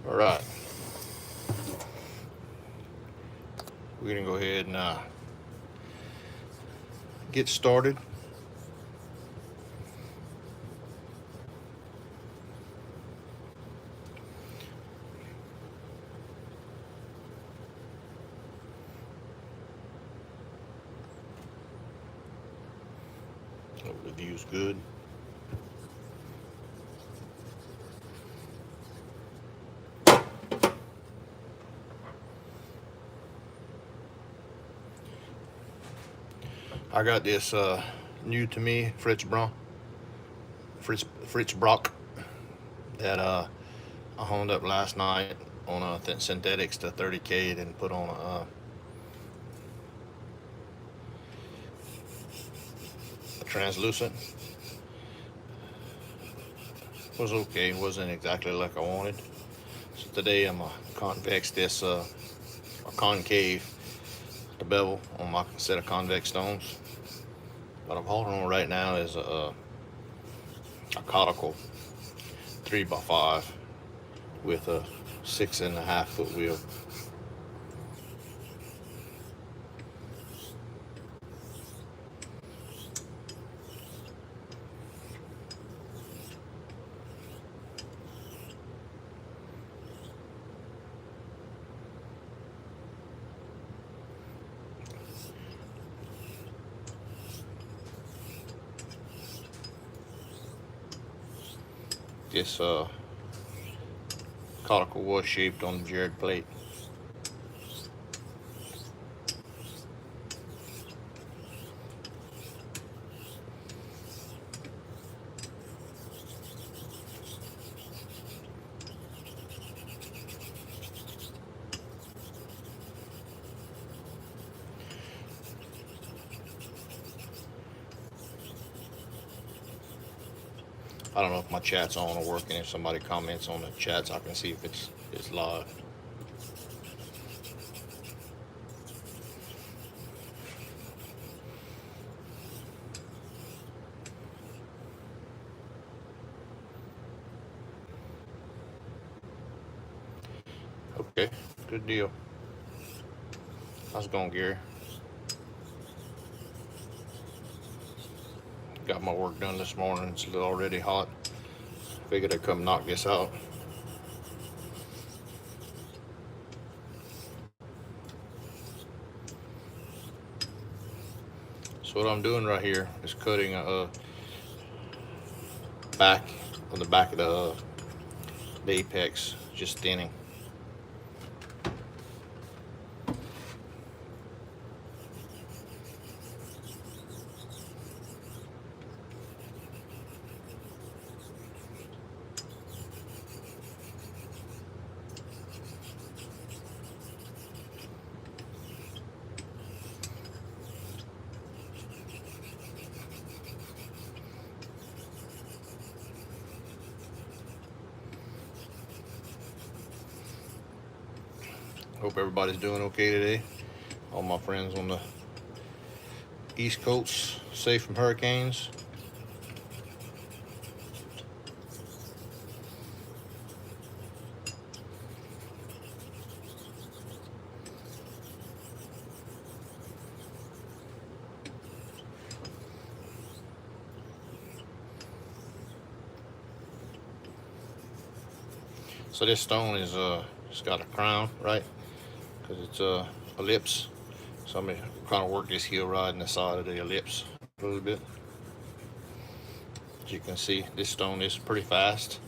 All right, we're gonna go ahead and get started. Hope the view's good. I got this new to me Fritz Brock that I honed up last night on synthetics to 30K, and put on a translucent. Was okay. Wasn't exactly like I wanted. So today I'm gonna convex this or concave the bevel on my set of convex stones. What I'm holding on right now is a conical 3x5 with a 6.5 foot wheel. This conical was shaped on the Jared plate. I don't know if my chat's on or working. If somebody comments on the chats, I can see if it's live. Okay, good deal. How's it going, Gary? Got my work done this morning. It's already hot. Figured I'd come knock this out. So what I'm doing right here is cutting a back on the back of the apex, just thinning. Hope everybody's doing okay today. All my friends on the East Coast, safe from hurricanes. So this stone is it's got a crown, right? Because it's ellipse. So I'm gonna kind of work this heel rod in the side of the ellipse a little bit. As you can see, this stone is pretty fast.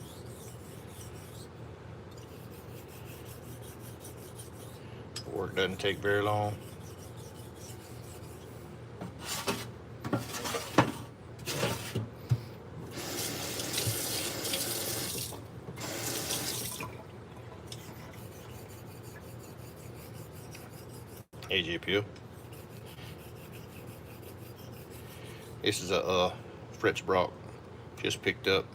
The work doesn't take very long. AJPU. This is a Fritz Brock, just picked up.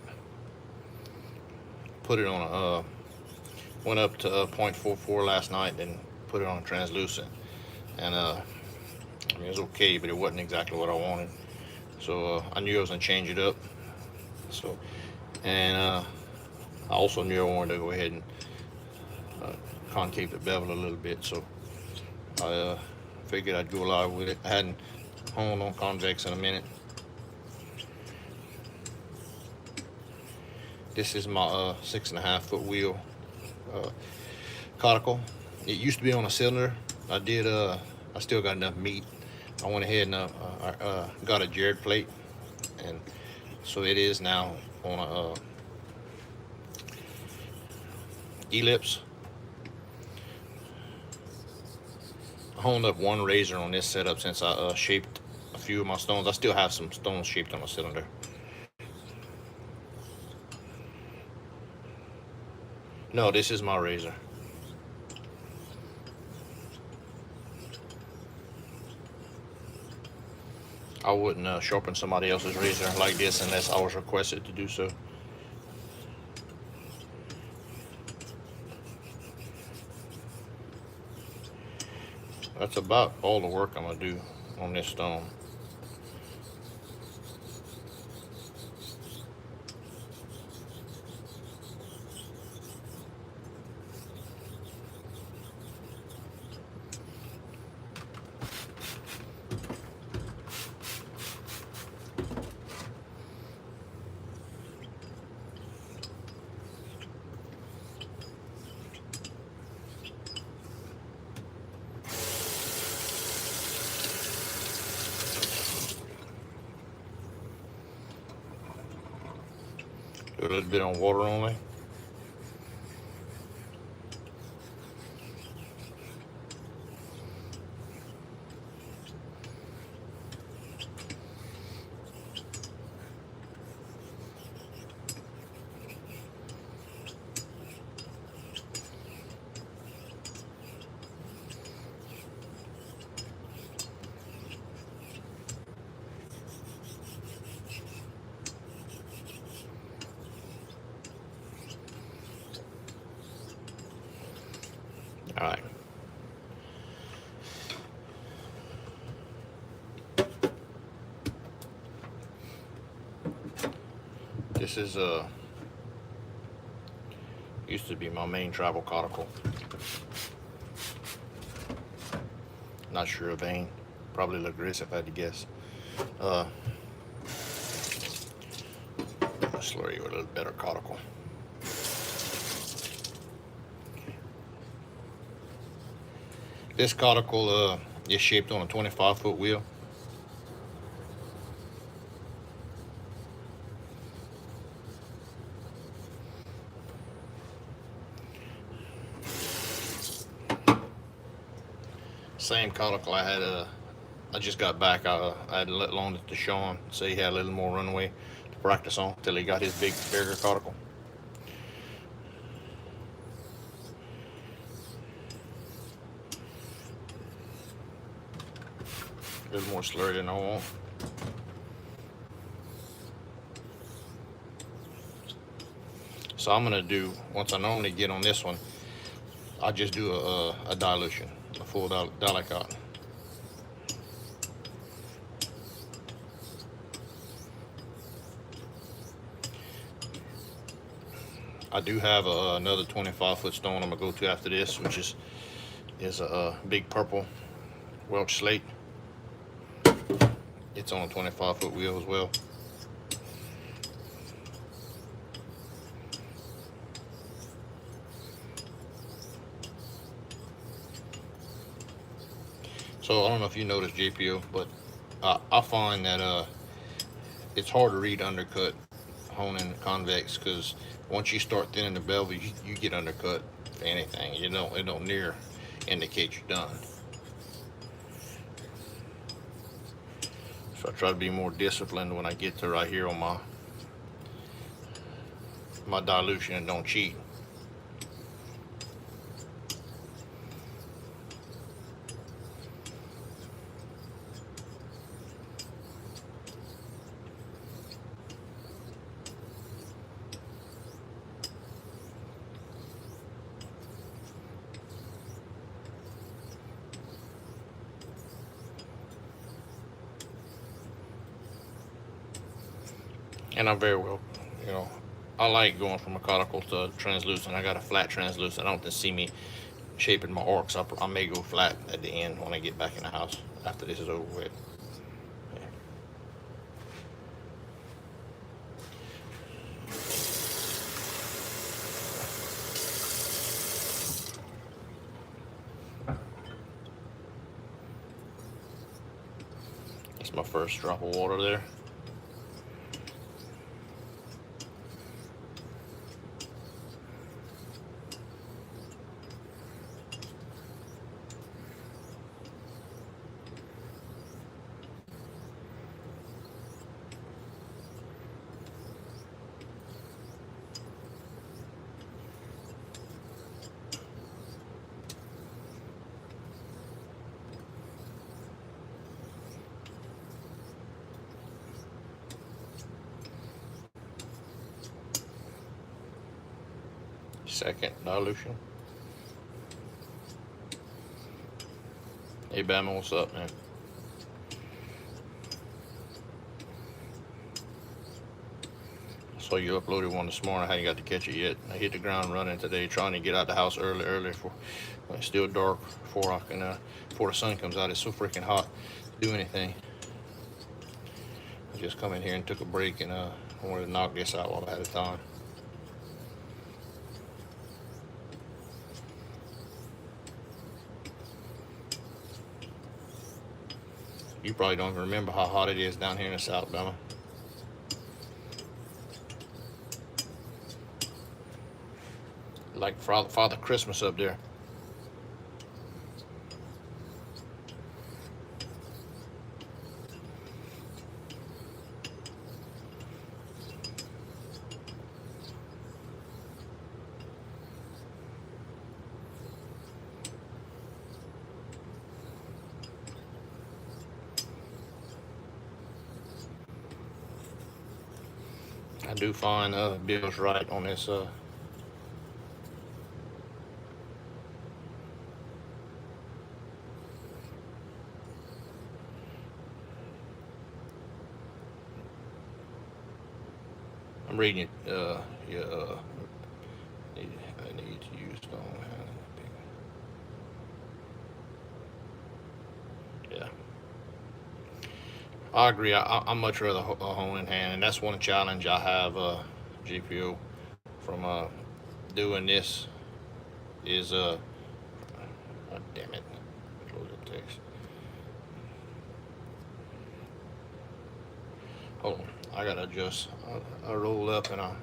Put it on a went up to 0.44 last night, then put it on a translucent, and I mean it was okay, but it wasn't exactly what I wanted. So I knew I was gonna change it up. So and I also knew I wanted to go ahead and concave the bevel a little bit. So I figured I'd go live with it. I hadn't honed on convex in a minute. This is my 6.5 foot wheel conical. It used to be on a cylinder. I still got enough meat. I went ahead and got a Jared plate, and so it is now on a ellipse. I honed up one razor on this setup since I shaped a few of my stones. I still have some stones shaped on a cylinder. No, this is my razor. I wouldn't sharpen somebody else's razor like this unless I was requested to do so. That's about all the work I'm going to do on this stone. Do a little bit on water only. All right. This is used to be my main travel conical. Not sure of vein. Probably look gris if I had to guess. I'll slur you with a little better conical. This conical is shaped on a 25 foot wheel. Same conical I had. I just got back. I had loaned it to Sean, so he had a little more runway to practice on till he got his bigger conical. A little more slurry than I want. So I'm gonna do, once I normally get on this one, I just do a dilution, a full dilicot. I do have another 25 foot stone I'm gonna go to after this, which is a big purple Welch slate. It's on a 25 foot wheel as well. So I don't know if you noticed, JPO, but I find that it's hard to read undercut honing convex, because once you start thinning the bevel, you get undercut for anything. It don't near indicate you're done. So I try to be more disciplined when I get to right here on my dilution and don't cheat. And I'm very well, I like going from a conical to translucent. I got a flat translucent. I don't just see me shaping my arcs up. I may go flat at the end when I get back in the house after this is over with. That's my first drop of water there. Second dilution. Hey Bama, what's up, man? I saw you uploaded one this morning. I hadn't got to catch it yet. I hit the ground running today, trying to get out the house early for when it's still dark, before I can before the sun comes out. It's so freaking hot to do anything. I just come in here and took a break, and I wanted to knock this out while I had time. You probably don't even remember how hot it is down here in the South, Alabama. Like Father Christmas up there. I do find Bill's right on this. I'm reading it. Yeah. I need to use stone. Yeah. I agree. I much rather hone in hand, and that's one challenge I have, GPO, from doing this is oh, damn it, close the text. Hold on, I gotta adjust. I roll up and I.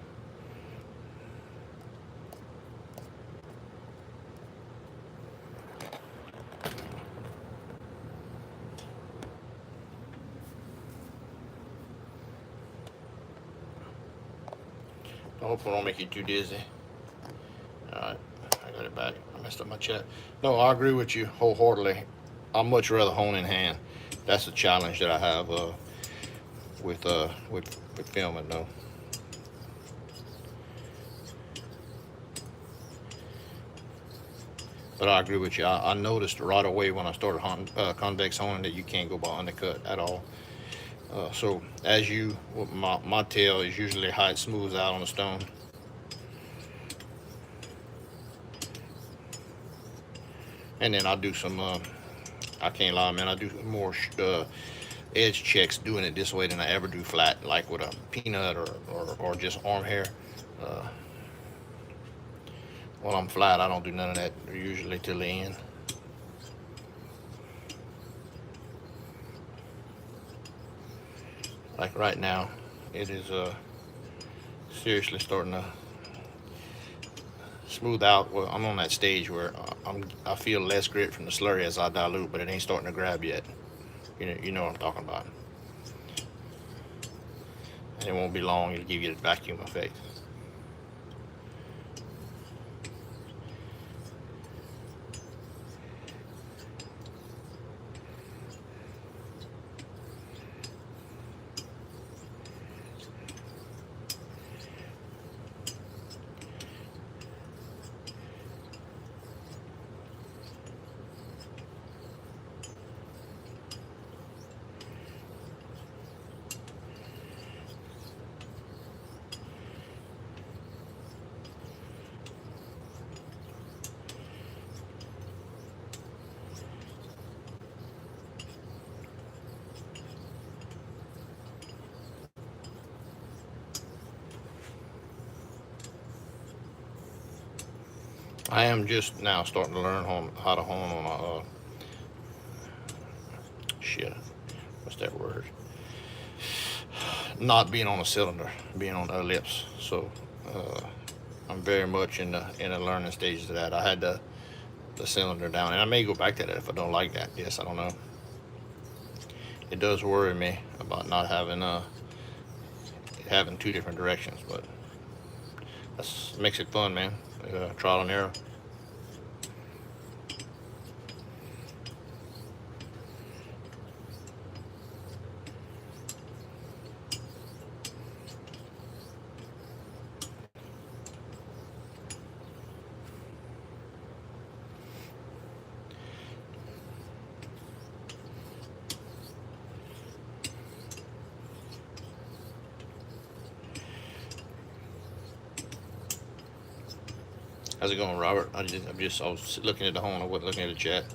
I hope I don't make you too dizzy. Alright, I got it back. I messed up my chat. No, I agree with you wholeheartedly. I'd much rather hone in hand. That's a challenge that I have with filming though. But I agree with you. I noticed right away when I started convex honing that you can't go by undercut at all. So as you, my tail is usually how it smooths out on the stone. And then I do some, I can't lie, man, I do more edge checks doing it this way than I ever do flat, like with a peanut or just arm hair. While I'm flat, I don't do none of that usually till the end. Like right now, it is seriously starting to smooth out. Well, I'm on that stage where I feel less grit from the slurry as I dilute, but it ain't starting to grab yet. You know what I'm talking about. And it won't be long, it'll give you the vacuum effect. I am just now starting to learn how to hone on a shit. What's that word? Not being on a cylinder, being on the ellipse. So I'm very much in the learning stages of that. I had the cylinder down, and I may go back to that if I don't like that. Yes, I don't know. It does worry me about not having two different directions, but that makes it fun, man. Trial and error. How's it going, Robert? I was looking at the home. I wasn't looking at the chat.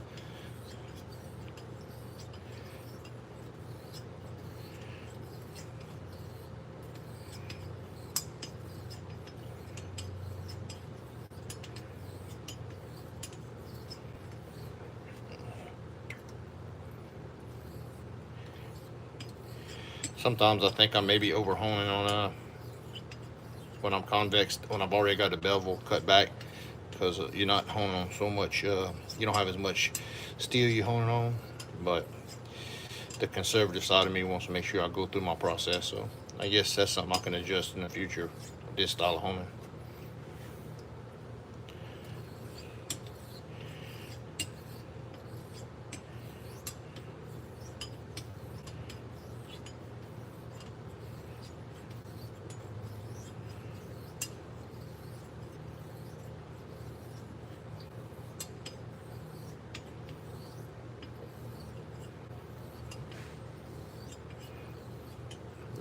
Sometimes I think I may be over honing on when I'm convex, when I've already got the bevel cut back, because you're not honing on so much. You don't have as much steel you're honing on, but the conservative side of me wants to make sure I go through my process. So I guess that's something I can adjust in the future. This style of honing.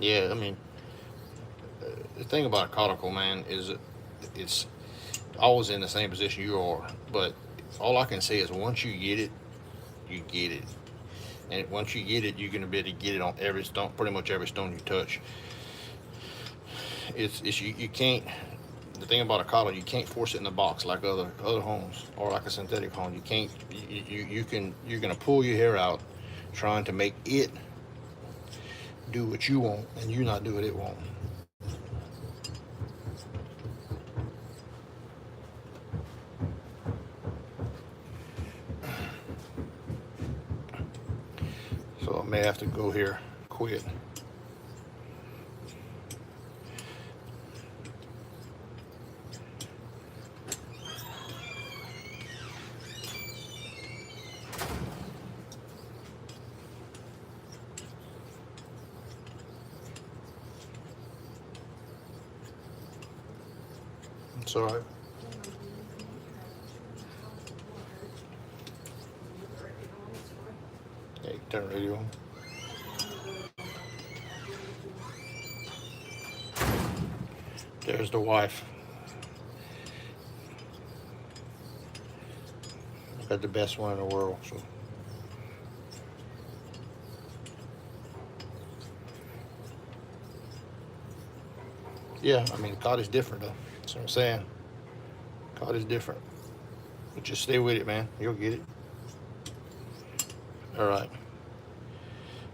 Yeah, I mean, the thing about a caudicle, man, is it's always in the same position you are. But all I can say is once you get it, you get it. And once you get it, you're gonna be able to get it on every stone, pretty much every stone you touch. It's you can't. The thing about a caudicle, you can't force it in the box like other homes or like a synthetic home. You can't. You're gonna pull your hair out trying to make it do what you want, and you not do what it won't. So I may have to go here quick. It's all right. Yeah, you turn the radio on. There's the wife. Got the best one in the world. So yeah, I mean, cod is different though. That's what I'm saying. Cod is different. But just stay with it, man. You'll get it. All right.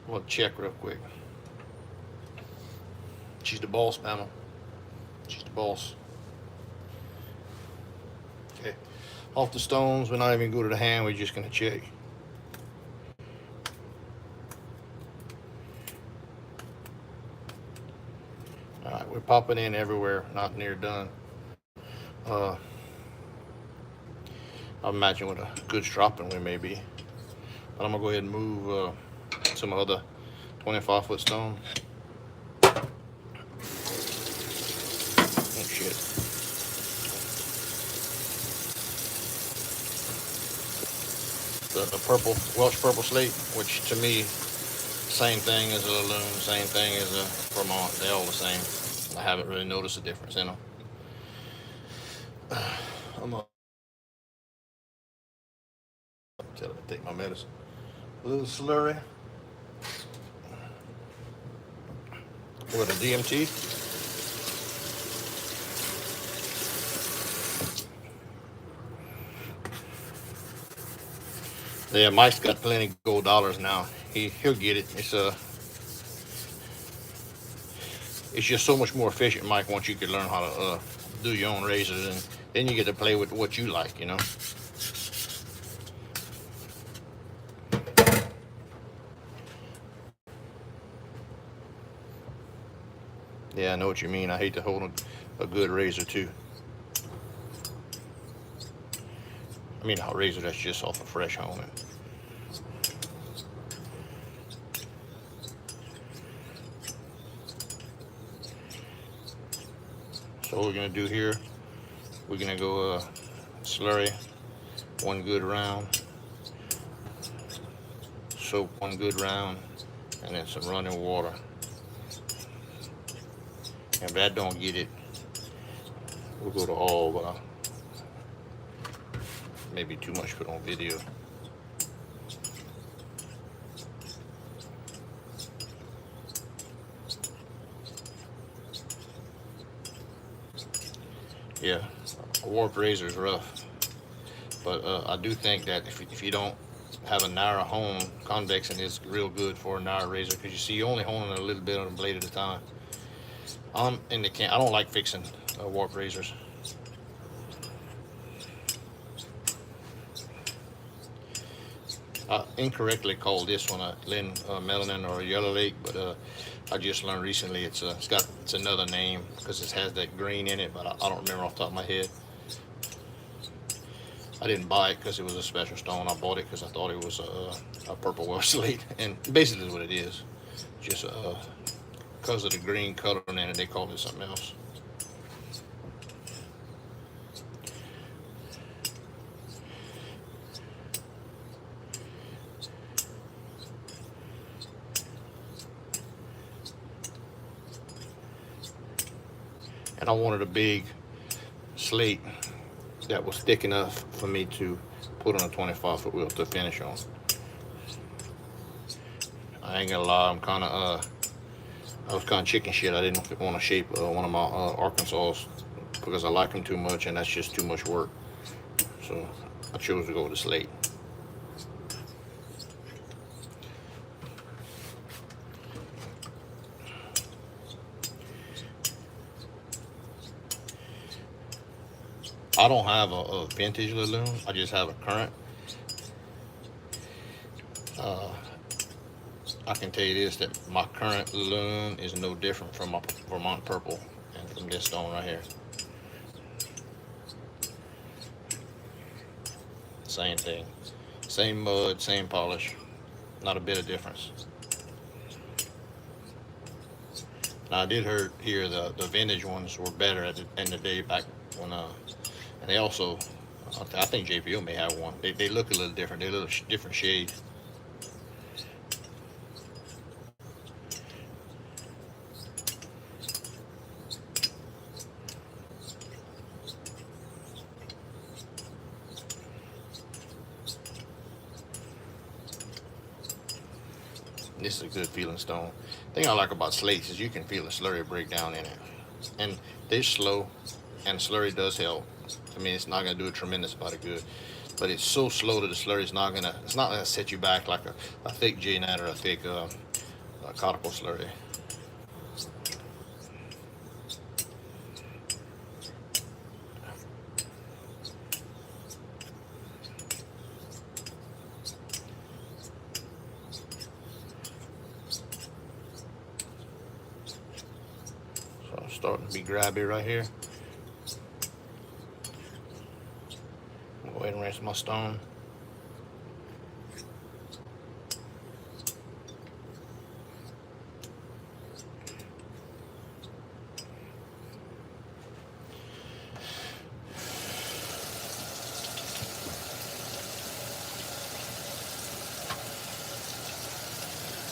I'm gonna check real quick. She's the boss, Pamela. She's the boss. Okay. Off the stones, we're not even go to the hand. We're just gonna check. All right, we're popping in everywhere. Not near done. I imagine with a good stropping we may be. But I'm gonna go ahead and move some other 25-foot stone. Oh shit. The purple, Welsh purple slate, which to me, same thing as a Loon, same thing as a Vermont. They're all the same. I haven't really noticed a difference in them. I'm gonna tell her to take my medicine. A little slurry. With a DMT. Yeah, Mike's got plenty of gold dollars now. He'll get it. It's just so much more efficient, Mike. Once you can learn how to do your own razors, and then you get to play with what you like, you know. Yeah, I know what you mean. I hate to hold a good razor too. I mean, a razor that's just off a fresh honing. So what we're gonna do here, we're gonna go slurry one good round, soap one good round, and then some running water. And if that don't get it, we'll go to all, but maybe too much put on video. Yeah, a warp razor is rough, but I do think that if you don't have a narrow hone, convexing is real good for a narrow razor because you see you only honing a little bit on the blade at a time. I'm in the can. I don't like fixing warp razors. I incorrectly called this one a Lynn Melanin or a Yellow Lake, but I just learned recently it's another name because it has that green in it, but I don't remember off the top of my head. I didn't buy it because it was a special stone. I bought it because I thought it was a purple well slate, and basically what it is. Just because of the green color in it, they called it something else. And I wanted a big slate that was thick enough for me to put on a 25-foot wheel to finish on. I ain't gonna lie, I was kind of chicken shit. I didn't want to shape one of my Arkansas because I like them too much, and that's just too much work. So I chose to go with the slate. I don't have a vintage Laloon. I just have a current. Uh, I can tell you this, that my current Laloon is no different from my Vermont Purple and from this stone right here. Same thing. Same mud, same polish. Not a bit of difference. Now I did hear the vintage ones were better at the end of the day back when and they also I think JPO may have one. They look a little different. They're a little different shade. This is a good feeling stone. The thing I like about slates is you can feel the slurry break down in it, and they're slow, and slurry does help. I mean, it's not gonna do a tremendous amount of good, but it's so slow that the slurry is not gonna set you back like a thick J-Nat or a thick conical slurry. So I'm starting to be grabby right here. Go ahead and rinse my stone.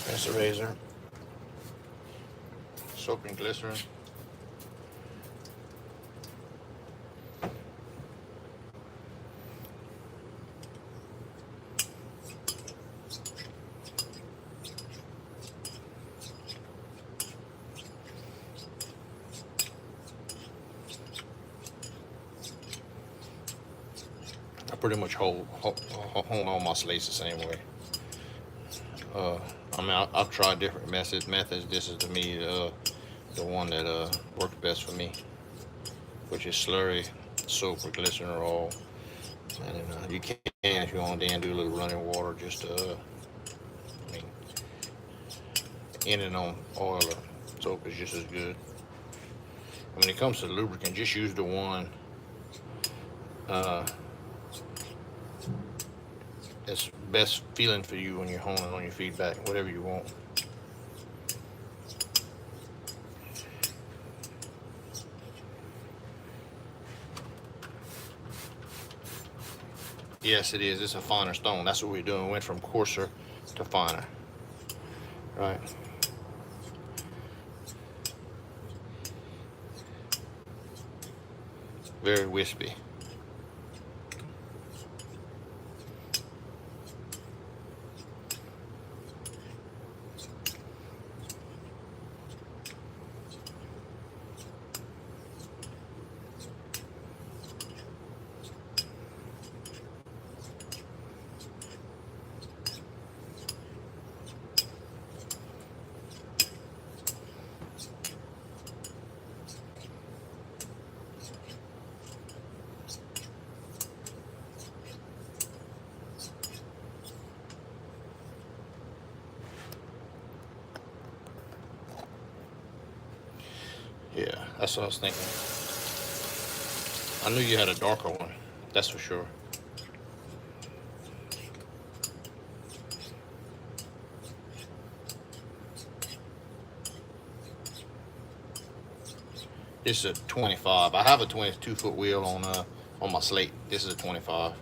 Rinse the razor. Soap and glycerin. pretty much hone all my slates the same way. I mean, I've tried different methods. This is to me the one that works best for me, which is slurry, soap, or glycerin or oil. And then, you can, if you want, then do a little running water, just I mean, in and on oil or soap is just as good. When it comes to lubricant, just use the one that's best feeling for you when you're honing on your feedback, whatever you want. Yes, it is. It's a finer stone. That's what we're doing. We went from coarser to finer. Right. Very wispy. Yeah, that's what I was thinking. I knew you had a darker one, that's for sure. This is a 25. I have a 22-foot wheel on my slate. This is a 25.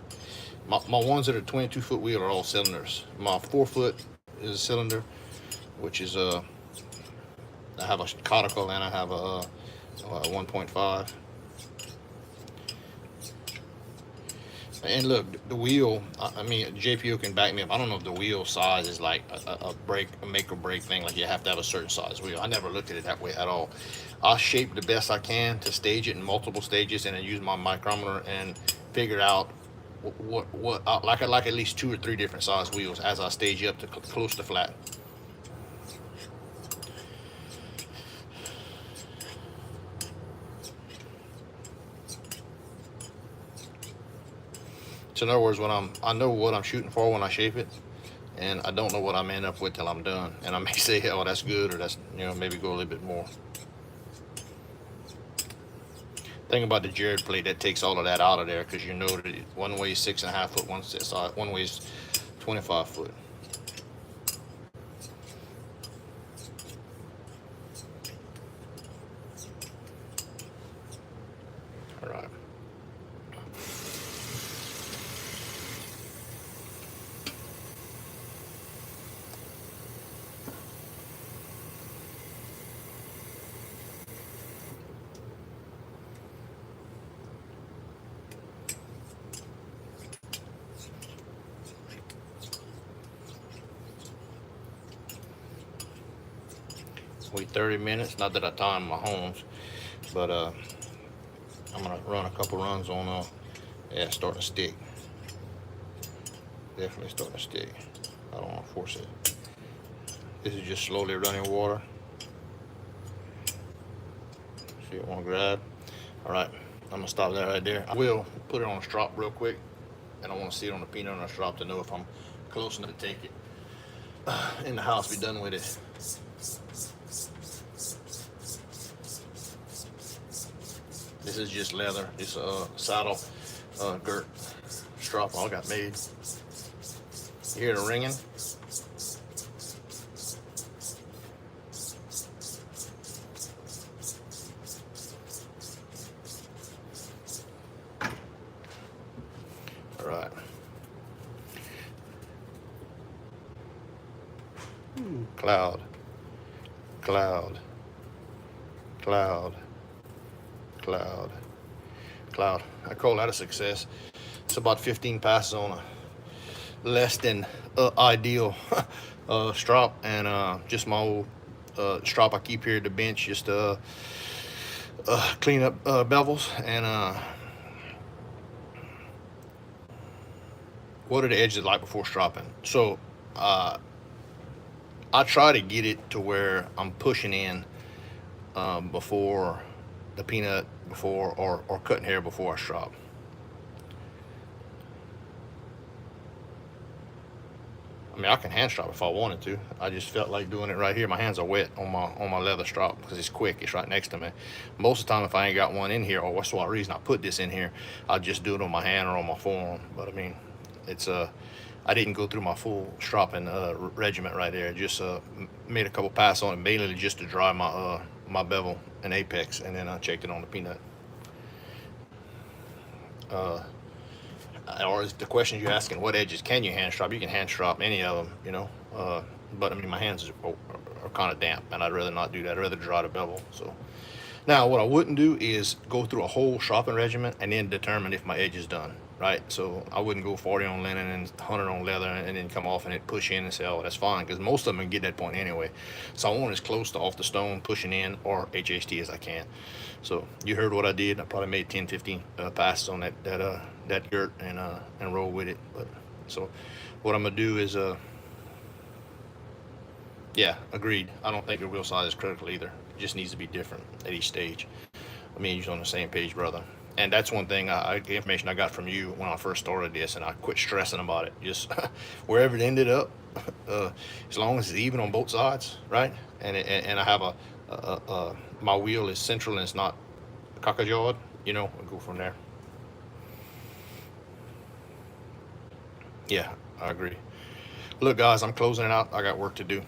My ones that are 22-foot wheel are all cylinders. My 4-foot is a cylinder, which is I have a conical and I have a 1.5. And look, the wheel, I mean, JPO can back me up. I don't know if the wheel size is like a make or break thing, like you have to have a certain size wheel. I never looked at it that way at all. I'll shape the best I can to stage it in multiple stages, and then use my micrometer and figure out what like at least 2 or 3 different size wheels as I stage up to close to flat. So in other words, I know what I'm shooting for when I shape it, and I don't know what I'm end up with till I'm done. And I may say, oh, that's good, or that's, maybe go a little bit more. Thing about the Jared plate, that takes all of that out of there, because you know that one weighs 6.5 foot, one weighs 25 foot. All right. Wait 30 minutes. Not that I time my hones, but I'm gonna run a couple runs on. Yeah, it's starting to stick. Definitely starting to stick. I don't want to force it. This is just slowly running water. See, it won't grab. All right, I'm gonna stop that right there. I will put it on a strop real quick, and I want to see it on the peanut on a strop to know if I'm close enough to take it in the house. Be done with it. This is just leather. It's a saddle girt strap I got made. You hear the ringing? All right. Cloud, cloud, cloud, cloud, cloud. I call that a success. It's about 15 passes on a less than ideal strop, and just my old strop I keep here at the bench, just clean up bevels, and what are the edges like before stropping? So I try to get it to where I'm pushing in before the peanut, before or cutting hair before I strop. I mean, I can hand strop if I wanted to. I just felt like doing it right here. My hands are wet on my leather strop because it's quick. It's right next to me. Most of the time, if I ain't got one in here, or that's why reason I put this in here, I'll just do it on my hand or on my forearm. But I mean, it's I didn't go through my full stropping regiment right there. Just made a couple passes on it, mainly just to dry my bevel and apex, and then I checked it on the peanut. Uh, or is the question you're asking, what edges can you hand strop? You can hand strop any of them, you know. But I mean, my hands are kind of damp, and I'd rather not do that. I'd rather dry the bevel. So now, what I wouldn't do is go through a whole stropping regimen and then determine if my edge is done, right? So I wouldn't go 40 on linen and 100 on leather and then come off and it push in and say, oh, that's fine, because most of them get that point anyway. So I want as close to off the stone pushing in or HHT as I can. So you heard what I did. I probably made 10, 15 passes on that girt and roll with it. But so what I'm gonna do is yeah, agreed. I don't think your wheel size is critical either. It just needs to be different at each stage. I mean, you're on the same page, brother. And that's one thing, the information I got from you when I first started this, and I quit stressing about it. Just wherever it ended up, as long as it's even on both sides, right? And I have my wheel is central and it's not cockajawed, you know, I'll go from there. Yeah, I agree. Look, guys, I'm closing it out. I got work to do.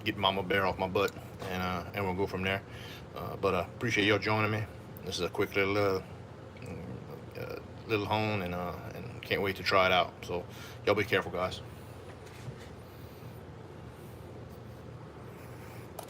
Get Mama Bear off my butt, and we'll go from there. But I appreciate y'all joining me. This is a quick little hone, and can't wait to try it out. So y'all be careful, guys.